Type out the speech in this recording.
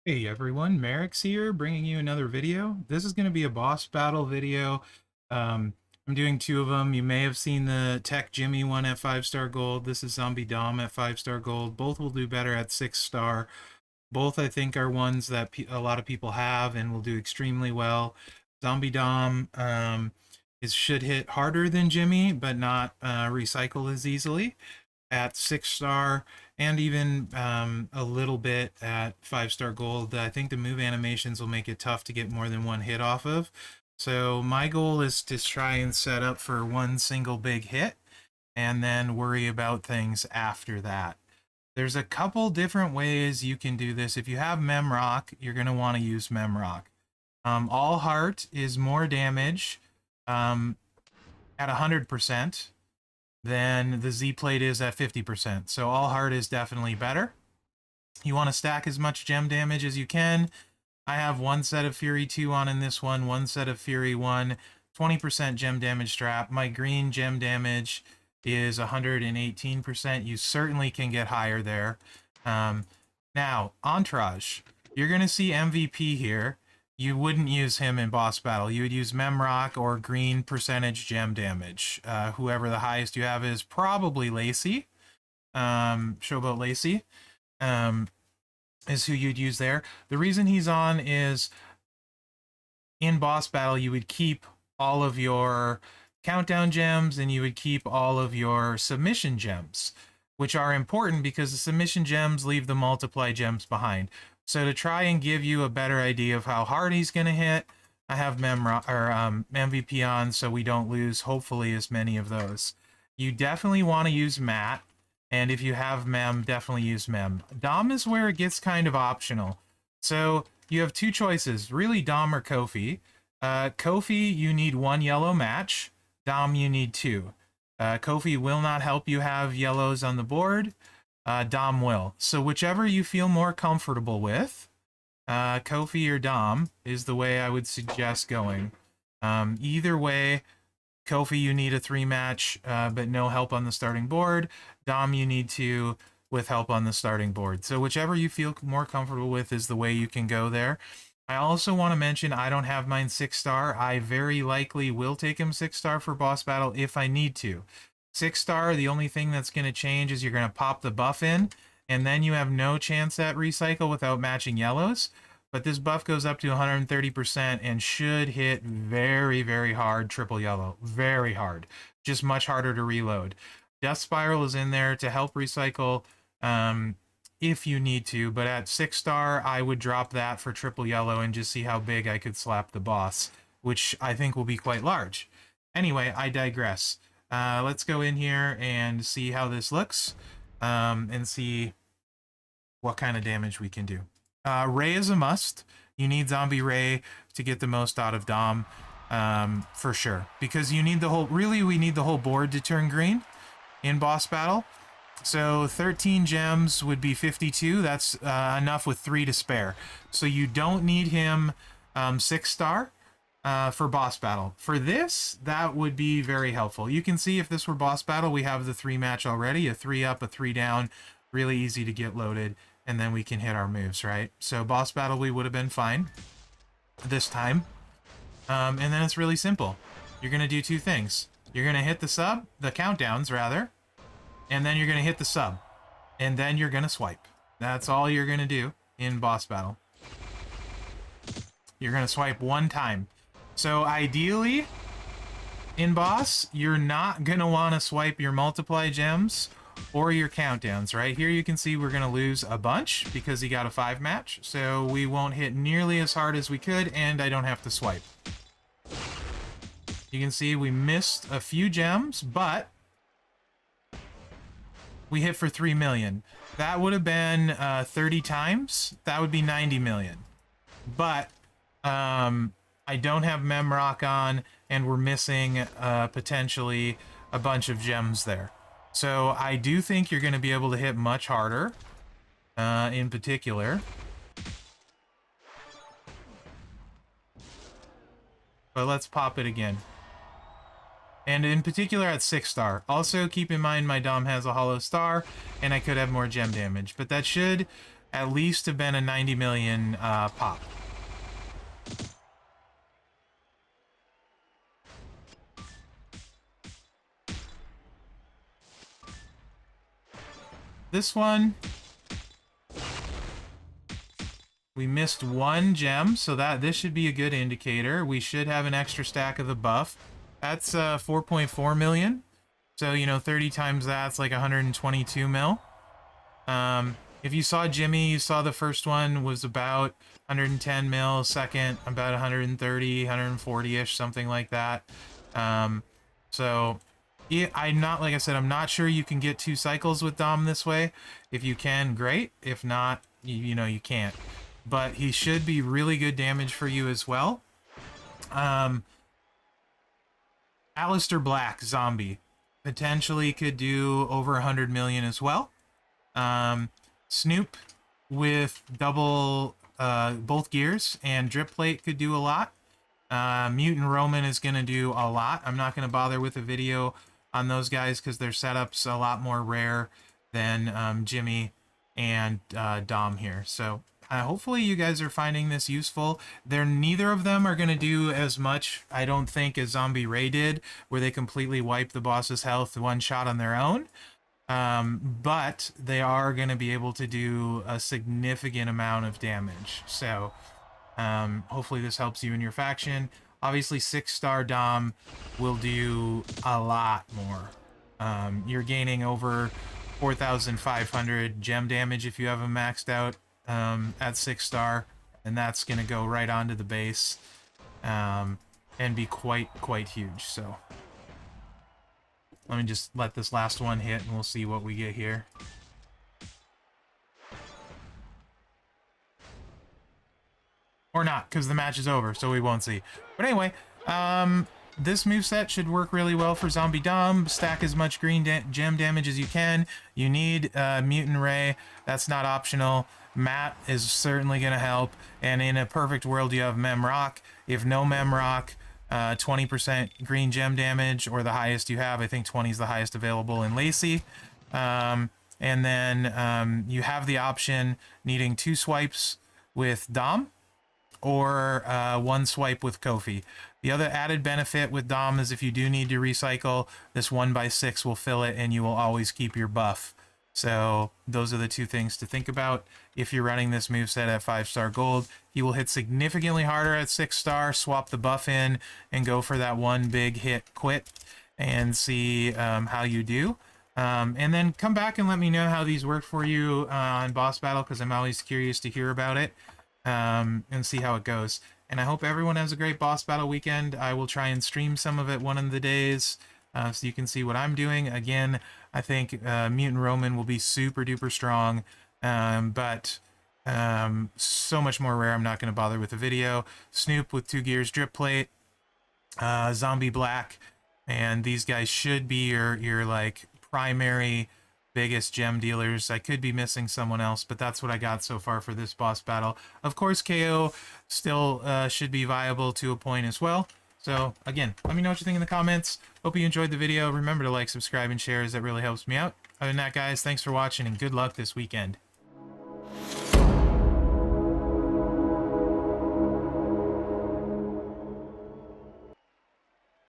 Hey everyone, Mherex here, bringing you another video. This is going to be a boss battle video. I'm doing two of them. You may have seen the Tech Jimmy one at 5-star gold. This is Zombie Dom at 5-star gold. Both will do better at 6-star. Both, I think, are ones that a lot of people have and will do extremely well. Zombie Dom should hit harder than Jimmy, but not recycle as easily at 6-star, and even a little bit at 5-star gold. I think the move animations will make it tough to get more than one hit off of. So my goal is to try and set up for one single big hit and then worry about things after that. There's a couple different ways you can do this. If you have Mherex, you're going to want to use Mherex. All heart is more damage at 100% than the Z plate is at 50%. So all heart is definitely better. You want to stack as much gem damage as you can. I have one set of Fury 2 on in this one set of Fury 1, 20% gem damage strap. My green gem damage is 118%. You certainly can get higher there. Now, Entourage. You're going to see MVP here. You wouldn't use him in boss battle. You would use Mherex or green percentage gem damage. Whoever the highest you have is probably Lacey. Showboat Lacey is who you'd use there. The reason he's on is in boss battle, you would keep all of your countdown gems and you would keep all of your submission gems, which are important because the submission gems leave the multiply gems behind. So to try and give you a better idea of how hard he's going to hit, I have MVP on so we don't lose, hopefully, as many of those. You definitely want to use Matt, and if you have Mem, definitely use Mem. Dom is where it gets kind of optional. So you have two choices, really, Dom or Kofi. Kofi, you need one yellow match. Dom, you need two. Kofi will not help you have yellows on the board. Dom will. So whichever you feel more comfortable with, Kofi or Dom is the way I would suggest going. Either way, Kofi, you need a 3-match, but no help on the starting board. Dom, you need to with help on the starting board. So whichever you feel more comfortable with is the way you can go there. I also want to mention I don't have mine 6-star. I very likely will take him 6-star for boss battle if I need to. 6-star, the only thing that's going to change is you're going to pop the buff in, and then you have no chance at recycle without matching yellows. But this buff goes up to 130% and should hit very, very hard triple yellow. Very hard. Just much harder to reload. Death Spiral is in there to help recycle if you need to, but at 6-star, I would drop that for triple yellow and just see how big I could slap the boss, which I think will be quite large. Anyway, I digress. Let's go in here and see how this looks, and see what kind of damage we can do. Ray is a must. You need Zombie Ray to get the most out of Dom, for sure. Because you need the whole, really we need the whole board to turn green in boss battle. So 13 gems would be 52. That's enough with 3 to spare. So you don't need him 6-star. For boss battle. For this, that would be very helpful. You can see if this were boss battle, we have the 3-match already, a 3 up, a 3 down, really easy to get loaded, and then we can hit our moves, right? So boss battle, we would have been fine this time. And then it's really simple. You're going to do two things. You're going to hit the sub, the countdowns rather, and then you're going to hit the sub, and then you're going to swipe. That's all you're going to do in boss battle. You're going to swipe one time. So ideally, in boss, you're not going to want to swipe your multiply gems or your countdowns, right? Here you can see we're going to lose a bunch because he got a 5-match, so we won't hit nearly as hard as we could, and I don't have to swipe. You can see we missed a few gems, but we hit for 3 million. That would have been 30 times. That would be 90 million. But I don't have Mherex on, and we're missing potentially a bunch of gems there. So I do think you're going to be able to hit much harder, in particular. But let's pop it again. And in particular at 6-star. Also keep in mind my Dom has a hollow star, and I could have more gem damage. But that should at least have been a 90 million pop. This one, we missed one gem, so this should be a good indicator. We should have an extra stack of the buff. That's 4.4 million. So, you know, 30 times that's like 122 mil. If you saw Jimmy, you saw the first one was about 110 mil, second about 130, 140-ish, something like that. So, yeah, like I said, I'm not sure you can get 2 cycles with Dom this way. If you can, great. If not, you know, you can't. But he should be really good damage for you as well. Alistair Black, zombie. Potentially could do over 100 million as well. Snoop with double both gears and drip plate could do a lot. Mutant Roman is going to do a lot. I'm not going to bother with a video on those guys because their setup's a lot more rare than Jimmy and Dom here. So hopefully you guys are finding this useful. Neither of them are going to do as much, I don't think, as Zombie Ray did, where they completely wipe the boss's health one shot on their own. But they are going to be able to do a significant amount of damage. So hopefully this helps you in your faction. Obviously 6-star Dom will do a lot more. You're gaining over 4,500 gem damage if you have him maxed out at 6-star, and that's going to go right onto the base and be quite huge. So let me just let this last one hit and we'll see what we get here. Or not, because the match is over, so we won't see. But anyway, this moveset should work really well for Zombie Dom. Stack as much green gem damage as you can. You need Mutant Ray. That's not optional. Matt is certainly going to help. And in a perfect world, you have Mherex. If no Mherex, 20% green gem damage, or the highest you have. I think 20 is the highest available in Lacey. And then you have the option needing 2 swipes with Dom, or 1 swipe with Kofi. The other added benefit with Dom is if you do need to recycle, this 1x6 will fill it and you will always keep your buff. So those are the 2 things to think about. If you're running this moveset at 5-star gold, he will hit significantly harder at 6-star, swap the buff in, and go for that 1 big hit quit and see how you do. And then come back and let me know how these work for you on boss battle, because I'm always curious to hear about it. And see how it goes. And I hope everyone has a great boss battle weekend. I will try and stream some of it one of the days so you can see what I'm doing. Again, I think Mutant Roman will be super duper strong, but so much more rare I'm not going to bother with the video. Snoop with 2 gears drip plate, Zombie Black, and these guys should be your like primary biggest gem dealers. I could be missing someone else, but that's what I got so far for this boss battle. Of course, KO still should be viable to a point as well. So again, let me know what you think in the comments. Hope you enjoyed the video. Remember to like, subscribe, and share, as that really helps me out. Other than that, guys, thanks for watching and good luck this weekend.